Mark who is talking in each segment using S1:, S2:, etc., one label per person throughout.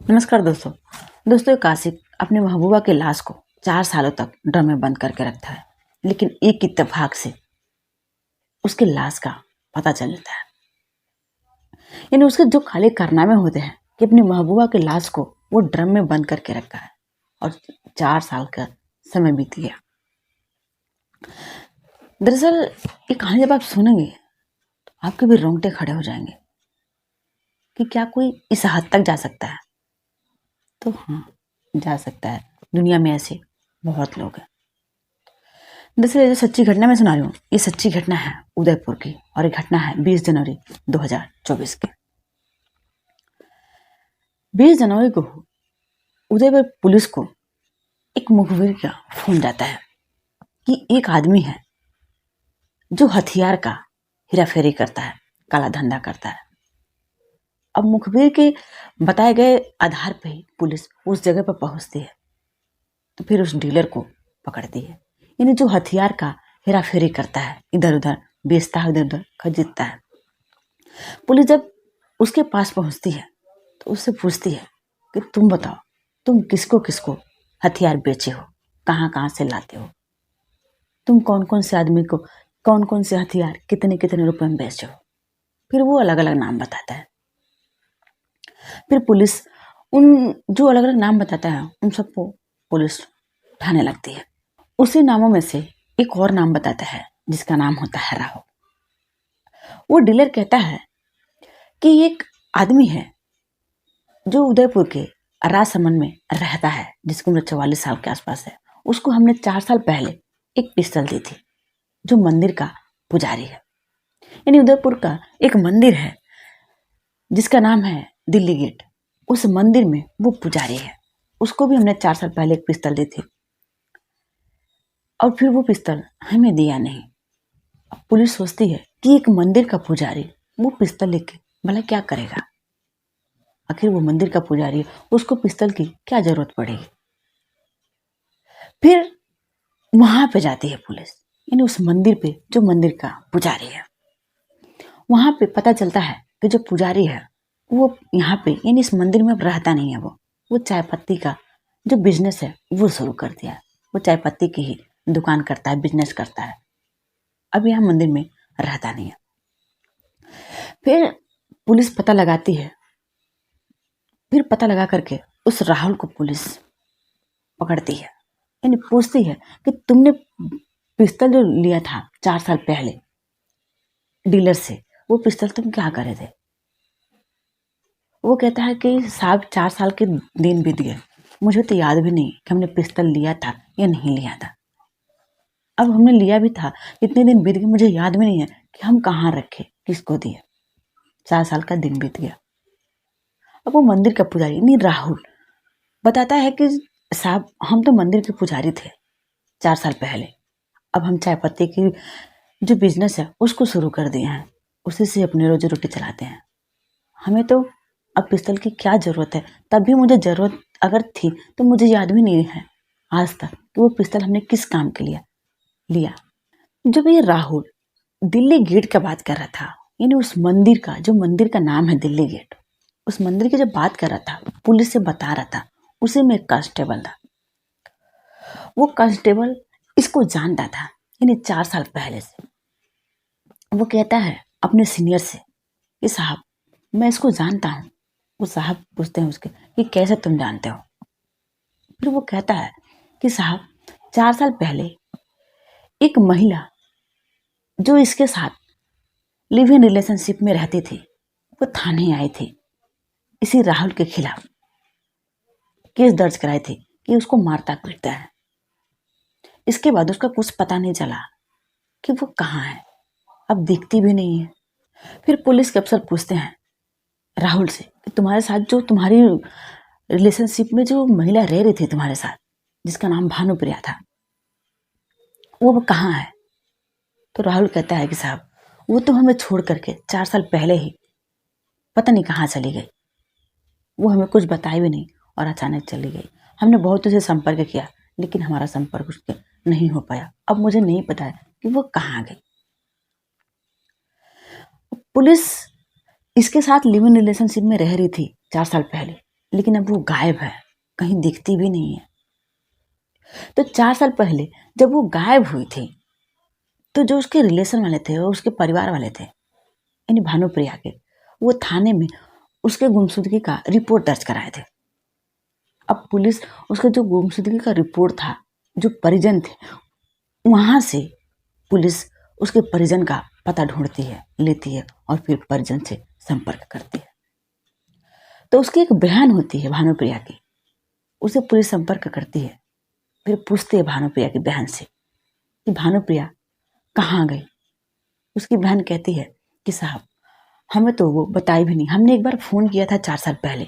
S1: नमस्कार दोस्तों। एक आशिक अपनी महबूबा की लाश को 4 सालों तक ड्रम में बंद करके रखता है, लेकिन एक इत्तेफाक से उसकी लाश का पता चल जाता है। यानी उसके जो खाली कारनामे होते हैं कि अपनी महबूबा की लाश को वो ड्रम में बंद करके रखा है और 4 साल का समय बीत गया। दरअसल ये कहानी जब आप सुनेंगे तो आपके भी रोंगटे खड़े हो जाएंगे कि क्या कोई इस हद तक जा सकता है। तो हाँ, जा सकता है। दुनिया में ऐसे बहुत लोग हैं। दरअसल ये जो सच्ची घटना मैं सुना रही हूँ, ये सच्ची घटना है उदयपुर की, और ये घटना है 20 जनवरी 2024 की। 20 जनवरी को उदयपुर पुलिस को एक मुखबिर का फोन जाता है कि एक आदमी है जो हथियार का हेराफेरी करता है, काला धंधा करता है। अब मुखबिर के बताए गए आधार पर ही पुलिस उस जगह पर पहुंचती है, तो फिर उस डीलर को पकड़ती है। यानी जो हथियार का हेराफेरी करता है, इधर उधर बेचता है, इधर उधर खरीदता है। पुलिस जब उसके पास पहुंचती है तो उससे पूछती है कि तुम बताओ, तुम किसको किसको हथियार बेचे हो, कहाँ कहाँ से लाते हो, तुम कौन कौन से आदमी को कौन कौन से हथियार कितने कितने रुपए में बेचे हो। फिर वो अलग अलग नाम बताता है। फिर पुलिस उन जो अलग अलग नाम बताता है उन सबको पुलिस उठाने लगती है। उसी नामों में से एक और नाम बताता है जिसका नाम होता है राहुल। वो डीलर कहता है कि एक आदमी है जो उदयपुर के राजसमंद में रहता है, जिसकी उम्र 44 साल के आसपास है। उसको हमने 4 साल पहले एक पिस्टल दी थी, जो मंदिर का पुजारी है। यानी उदयपुर का एक मंदिर है जिसका नाम है दिल्ली गेट। उस मंदिर में वो पुजारी है, उसको भी हमने 4 साल पहले एक पिस्टल दी थी, और फिर वो पिस्टल हमें दिया नहीं। अब पुलिस सोचती है कि एक मंदिर का पुजारी वो पिस्टल लेके भला क्या करेगा। आखिर वो मंदिर का पुजारी है, उसको पिस्टल की क्या जरूरत पड़ेगी। फिर वहां पे जाती है पुलिस, यानी उस मंदिर पे जो मंदिर का पुजारी है। वहां पे पता चलता है कि जो पुजारी है वो यहाँ पे यानी इस मंदिर में रहता नहीं है। वो चाय पत्ती का जो बिजनेस है वो शुरू कर दिया है। वो चाय पत्ती की ही दुकान करता है, बिजनेस करता है। अब यहाँ मंदिर में रहता नहीं है। फिर पुलिस पता लगाती है। फिर पता लगा करके उस राहुल को पुलिस पकड़ती है, यानी पूछती है कि तुमने पिस्तौल जो लिया था 4 साल पहले डीलर से, वो पिस्तौल तुम क्या करे थे। वो कहता है कि साहब 4 साल के दिन बीत गए, मुझे तो याद भी नहीं कि हमने पिस्तौल लिया था या नहीं लिया था। अब हमने लिया भी था, इतने दिन बीत गए, मुझे याद भी नहीं है कि हम कहाँ रखे, किसको दिए। 4 साल का दिन बीत गया। अब वो मंदिर का पुजारी नहीं राहुल बताता है कि साहब हम तो मंदिर के पुजारी थे 4 साल पहले। अब हम चाय पत्ती की जो बिजनेस है उसको शुरू कर दिए हैं, उसी से अपनी रोजी रोटी चलाते हैं। हमें तो अब पिस्तौल की क्या जरूरत है। तब भी मुझे जरूरत अगर थी तो मुझे याद भी नहीं है आज तक कि वो पिस्तौल हमने किस काम के लिए लिया। जब ये राहुल दिल्ली गेट का बात कर रहा था, यानी उस मंदिर का जो मंदिर का नाम है दिल्ली गेट, उस मंदिर की जब बात कर रहा था, पुलिस से बता रहा था, उसी में एक कांस्टेबल था। वो कांस्टेबल इसको जानता था, यानी 4 साल पहले से। वो कहता है अपने सीनियर से कि साहब मैं इसको जानता हूँ। वो साहब पूछते हैं उसके कि कैसे तुम जानते हो। फिर वो कहता है कि साहब 4 साल पहले एक महिला जो इसके साथ लिव इन रिलेशनशिप में रहती थी, वो थाने आई थी इसी राहुल के खिलाफ, केस दर्ज कराई थी कि उसको मारता पीटता है। इसके बाद उसका कुछ पता नहीं चला कि वो कहाँ है, अब दिखती भी नहीं है। फिर पुलिस के अफसर पूछते हैं राहुल से कि तुम्हारे साथ जो तुम्हारी रिलेशनशिप में जो महिला रह रही थी तुम्हारे साथ, जिसका नाम भानुप्रिया था, वो कहाँ है। तो राहुल कहता है कि साहब वो तो हमें छोड़ करके 4 साल पहले ही पता नहीं कहाँ चली गई। वो हमें कुछ बताई भी नहीं और अचानक चली गई। हमने बहुत उसे संपर्क किया लेकिन हमारा संपर्क उसके नहीं हो पाया। अब मुझे नहीं पता है कि वो कहाँ गई। पुलिस इसके साथ लिव इन रिलेशनशिप में रह रही थी 4 साल पहले, लेकिन अब वो गायब है, कहीं दिखती भी नहीं है। तो 4 साल पहले जब वो गायब हुई थी, तो जो उसके रिलेशन वाले थे और उसके परिवार वाले थे, यानी भानुप्रिया के, वो थाने में उसके गुमशुदगी का रिपोर्ट दर्ज कराए थे। अब पुलिस उसका जो गुमशुदगी का रिपोर्ट था, जो परिजन थे, वहां से पुलिस उसके परिजन का पता ढूंढती है, लेती है और फिर परिजन से संपर्क करती है। तो उसकी एक बहन होती है भानुप्रिया की, उसे पुलिस संपर्क करती है। फिर पूछती है भानुप्रिया की बहन से कि भानुप्रिया कहाँ गई। उसकी बहन कहती है कि साहब हमें तो वो बताई भी नहीं, हमने एक बार फोन किया था 4 साल पहले,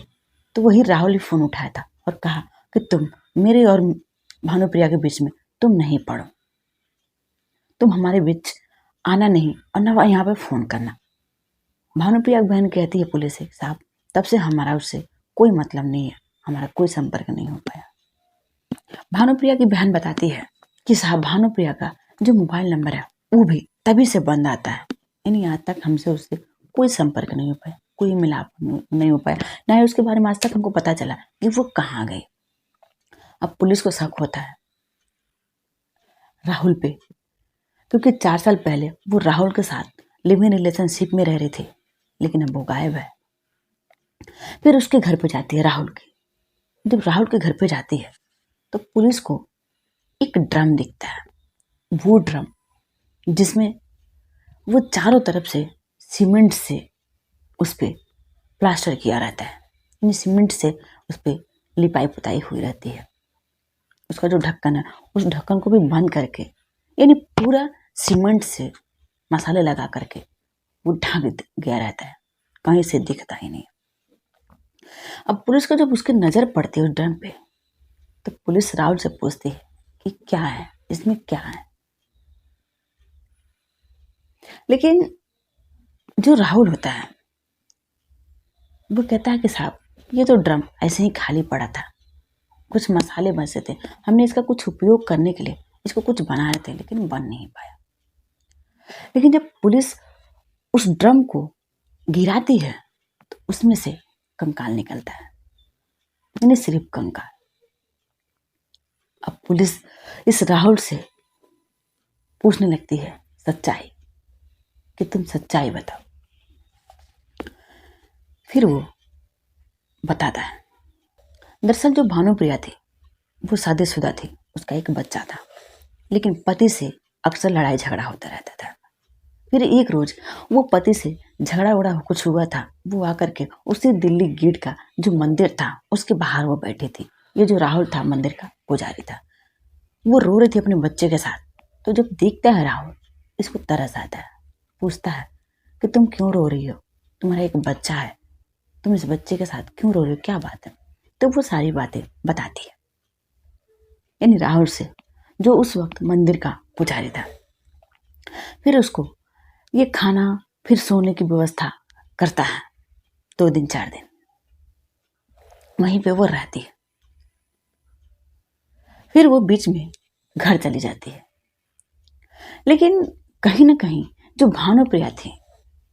S1: तो वही राहुल ही फोन उठाया था और कहा कि तुम मेरे और भानुप्रिया के बीच में तुम नहीं पड़ो, तुम हमारे बीच आना नहीं और ना यहाँ पे फोन करना। भानुप्रिया की बहन कहती है पुलिस से, साहब तब से हमारा उससे कोई मतलब नहीं है, हमारा कोई संपर्क नहीं हो पाया। भानुप्रिया की बहन बताती है कि साहब भानुप्रिया का जो मोबाइल नंबर है वो भी तभी से बंद आता है, यानी आज तक हमसे उससे कोई संपर्क नहीं हो पाया, कोई मिलाप नहीं हो पाया, ना ही उसके बारे में आज तक हमको पता चला कि वो कहाँ गई। अब पुलिस को शक होता है राहुल पे, क्योंकि 4 साल पहले वो राहुल के साथ लिव इन रिलेशनशिप में रह रही थी, लेकिन अब वो गायब है। फिर उसके घर पे जाती है राहुल की। जब राहुल के घर पे जाती है तो पुलिस को एक ड्रम दिखता है, वो ड्रम जिसमें वो चारों तरफ से सीमेंट से उस पर प्लास्टर किया रहता है, यानी सीमेंट से उस पर लिपाई पुताई हुई रहती है। उसका जो ढक्कन है उस ढक्कन को भी बंद करके, यानी पूरा सीमेंट से मसाले लगा करके वो ढक गया रहता है, कहीं से दिखता ही नहीं। अब पुलिस को जब उसकी नजर पड़ती है उस ड्रम पे, तो पुलिस राहुल से पूछती है कि क्या है इसमें, क्या है। लेकिन जो राहुल होता है वो कहता है कि साहब ये तो ड्रम ऐसे ही खाली पड़ा था, कुछ मसाले बचे थे, हमने इसका कुछ उपयोग करने के लिए इसको कुछ बनाए थे, लेकिन बन नहीं पाया। लेकिन जब पुलिस उस ड्रम को गिराती है तो उसमें से कंकाल निकलता है, यानी सिर्फ कंकाल। अब पुलिस इस राहुल से पूछने लगती है सच्चाई, कि तुम सच्चाई बताओ। फिर वो बताता है, दरअसल जो भानुप्रिया थी वो शादीशुदा थी, उसका एक बच्चा था, लेकिन पति से अक्सर लड़ाई झगड़ा होता रहता था। फिर एक रोज वो पति से झगड़ा उड़ा कुछ हुआ था, वो आकर के उसी दिल्ली गेट का जो मंदिर था उसके बाहर वो बैठी थी। ये जो राहुल था मंदिर का पुजारी था, वो रो रही थी अपने बच्चे के साथ। तो जब देखता है राहुल, इसको तरस आता है, पूछता है कि तुम क्यों रो रही हो, तुम्हारा एक बच्चा है, तुम इस बच्चे के साथ क्यों रो रही हो, क्या बात है। तो वो सारी बातें बताती है, यानी राहुल से, जो उस वक्त मंदिर का पुजारी था। फिर उसको ये खाना फिर सोने की व्यवस्था करता है, 2 दिन 4 दिन वहीं पे वो रहती है। फिर वो बीच में घर चली जाती है, लेकिन कहीं ना कहीं जो भानुप्रिया थी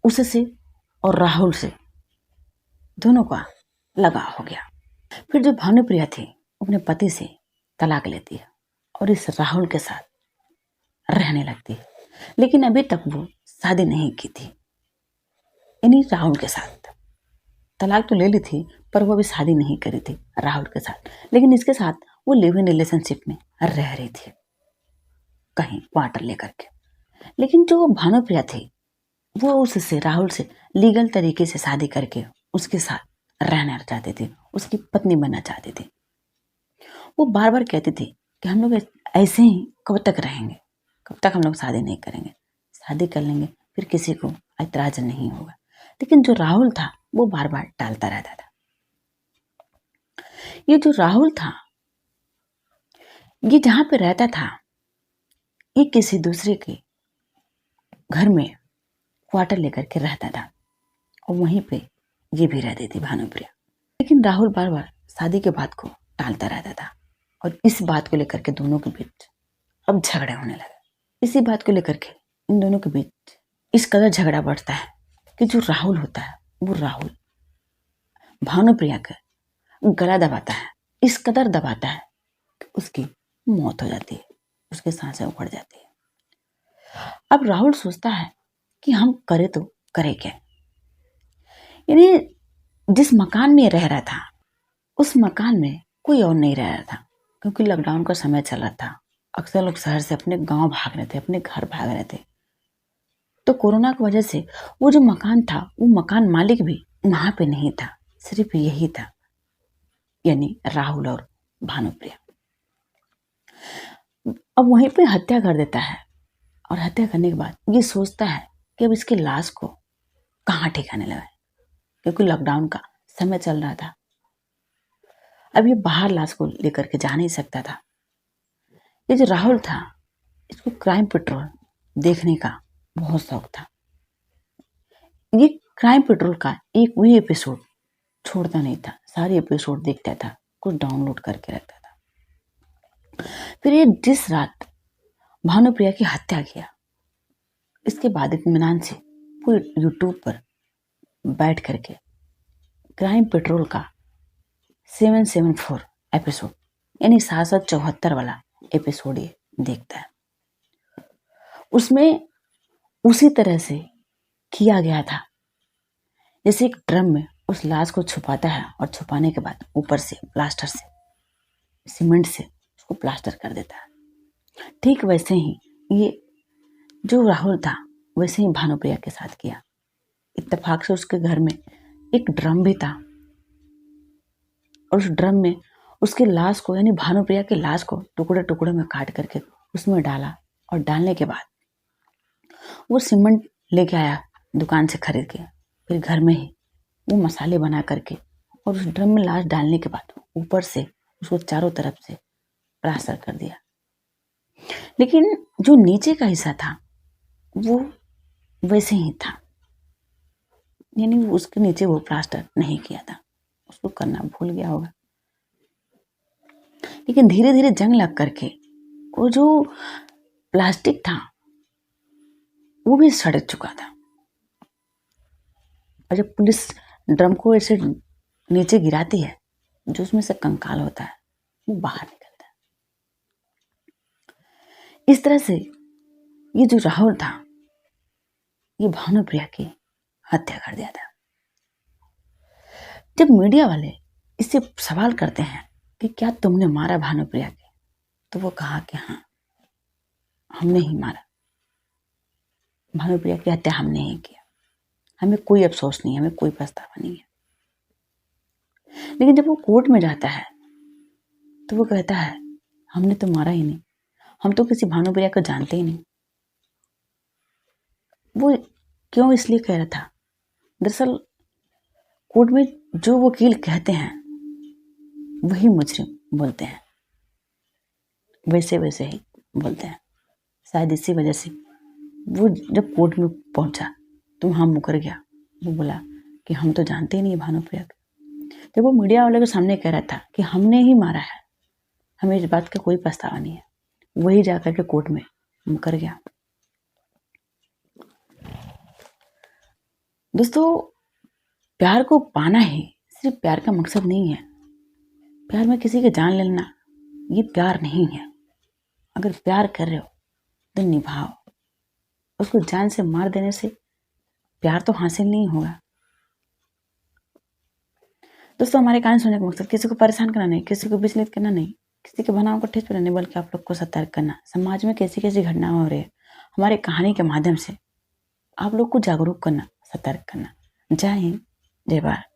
S1: उससे और राहुल से दोनों का लगाव हो गया। फिर जो भानुप्रिया थी अपने पति से तलाक लेती है और इस राहुल के साथ रहने लगती है, लेकिन अभी तक वो शादी नहीं की थी, यानी राहुल के साथ तलाक तो ले ली थी पर वो अभी शादी नहीं करी थी राहुल के साथ, लेकिन इसके साथ वो लिव इन रिलेशनशिप में रह रही थी कहीं क्वार्टर लेकर के। लेकिन जो भानुप्रिया थी वो उससे राहुल से लीगल तरीके से शादी करके उसके साथ रहना चाहती थी, उसकी पत्नी बनना चाहती थी। वो बार बार कहती थी कि हम लोग ऐसे ही कब तक रहेंगे, कब तक हम लोग शादी नहीं करेंगे, शादी कर लेंगे फिर किसी को ऐतराज नहीं होगा। लेकिन जो राहुल था वो बार बार टालता रहता था। ये जो राहुल था ये जहां पे रहता था ये किसी दूसरे के घर में क्वार्टर लेकर के रहता था और वहीं पे ये भी रहती थी भानुप्रिया। लेकिन राहुल बार बार शादी के बात को टालता रहता था और इस बात को लेकर के दोनों के बीच अब झगड़ा होने लगा। इसी बात को लेकर के इन दोनों के बीच इस कदर झगड़ा बढ़ता है कि जो राहुल होता है वो राहुल भानुप्रिया के गला दबाता है, इस कदर दबाता है कि उसकी मौत हो जाती है, उसकी सांसें उखड़ जाती है। अब राहुल सोचता है कि हम करे तो करे क्या। यानी जिस मकान में रह रहा था उस मकान में कोई और नहीं रह रहा था, क्योंकि लॉकडाउन का समय चल रहा था। अक्सर लोग शहर से अपने गांव भाग रहे थे, अपने घर भाग रहे थे। तो कोरोना की वजह से वो जो मकान था, वो मकान मालिक भी वहां पे नहीं था, सिर्फ यही था, यानी राहुल और भानुप्रिया। अब वहीं पे हत्या कर देता है, और हत्या करने के बाद ये सोचता है कि अब इसकी लाश को कहाँ ठिकाने लगाए, क्योंकि लॉकडाउन का समय चल रहा था। अब ये बाहर लाश को लेकर के जा नहीं सकता था। ये जो राहुल था, इसको क्राइम पेट्रोल देखने का बहुत शौक था। ये क्राइम पेट्रोल का एक भी एपिसोड छोड़ता नहीं था, सारे एपिसोड देखता था, कुछ डाउनलोड करके रखता था। फिर ये जिस रात भानुप्रिया की हत्या किया, इसके बाद इत्मीनान से वो यूट्यूब पर बैठ करके क्राइम पेट्रोल का 774 एपिसोड, यानी 774 वाला एपिसोड ये देखता है। उसमें उसी तरह से किया गया था जैसे एक ड्रम में उस लाश को छुपाता है, और छुपाने के बाद ऊपर से प्लास्टर से, सीमेंट से उसको प्लास्टर कर देता है। ठीक वैसे ही ये जो राहुल था, वैसे ही भानुप्रिया के साथ किया। इत्तेफाक से उसके घर में एक ड्रम भी था, और उस ड्रम में उसके लाश को, यानी भानुप्रिया के लाश को टुकड़े टुकड़े में काट करके उसमें डाला, और डालने के बाद वो सीमेंट लेके आया दुकान से खरीद के। फिर घर में ही वो मसाले बना करके, और उस ड्रम में लाश डालने के बाद ऊपर से उसको चारों तरफ से प्लास्टर कर दिया। लेकिन जो नीचे का हिस्सा था वो वैसे ही था, यानी उसके नीचे वो प्लास्टर नहीं किया था, उसको करना भूल गया होगा। लेकिन धीरे धीरे जंग लग करके वो जो प्लास्टिक था वो भी सड़ चुका था, और जब पुलिस ड्रम को ऐसे नीचे गिराती है, जो उसमें से कंकाल होता है वो बाहर निकलता है। इस तरह से ये जो राहुल था, ये भानुप्रिया की हत्या कर दिया था। जब मीडिया वाले इससे सवाल करते हैं कि क्या तुमने मारा भानुप्रिया के, तो वो कहा कि हाँ, हमने ही मारा, भानुप्रिया की हत्या हमने ही किया, हमें कोई अफसोस नहीं है, हमें कोई पछतावा नहीं है। लेकिन जब वो कोर्ट में जाता है तो वो कहता है हमने तो मारा ही नहीं, हम तो किसी भानुप्रिया को जानते ही नहीं। वो क्यों इसलिए कह रहा था, दरअसल कोर्ट में जो वकील कहते हैं वही मुजरिम बोलते हैं, वैसे वैसे ही बोलते हैं। शायद इसी वजह से वो जब कोर्ट में पहुंचा तो वहाँ मुकर गया। वो बोला कि हम तो जानते ही नहीं भानुप्रिया को। जब वो मीडिया वाले के सामने कह रहा था कि हमने ही मारा है, हमें इस बात का कोई पछतावा नहीं है, वही जाकर के कोर्ट में मुकर गया। दोस्तों, प्यार को पाना ही सिर्फ प्यार का मकसद नहीं है। प्यार में किसी की जान लेना ये प्यार नहीं है। अगर प्यार कर रहे हो तो निभाओ। उसको जान से मार देने से प्यार तो हासिल नहीं होगा। दोस्तों, हमारे कहानी सुनने का मकसद किसी को परेशान करना नहीं, किसी को विचलित करना नहीं, किसी के भावनाओं को ठेस पहुंचाना नहीं, बल्कि आप लोग को सतर्क करना। समाज में कैसी कैसी घटनाएं हो रही है, हमारे कहानी के माध्यम से आप लोग को जागरूक करना, सतर्क करना। जय हिंद, जय भारत।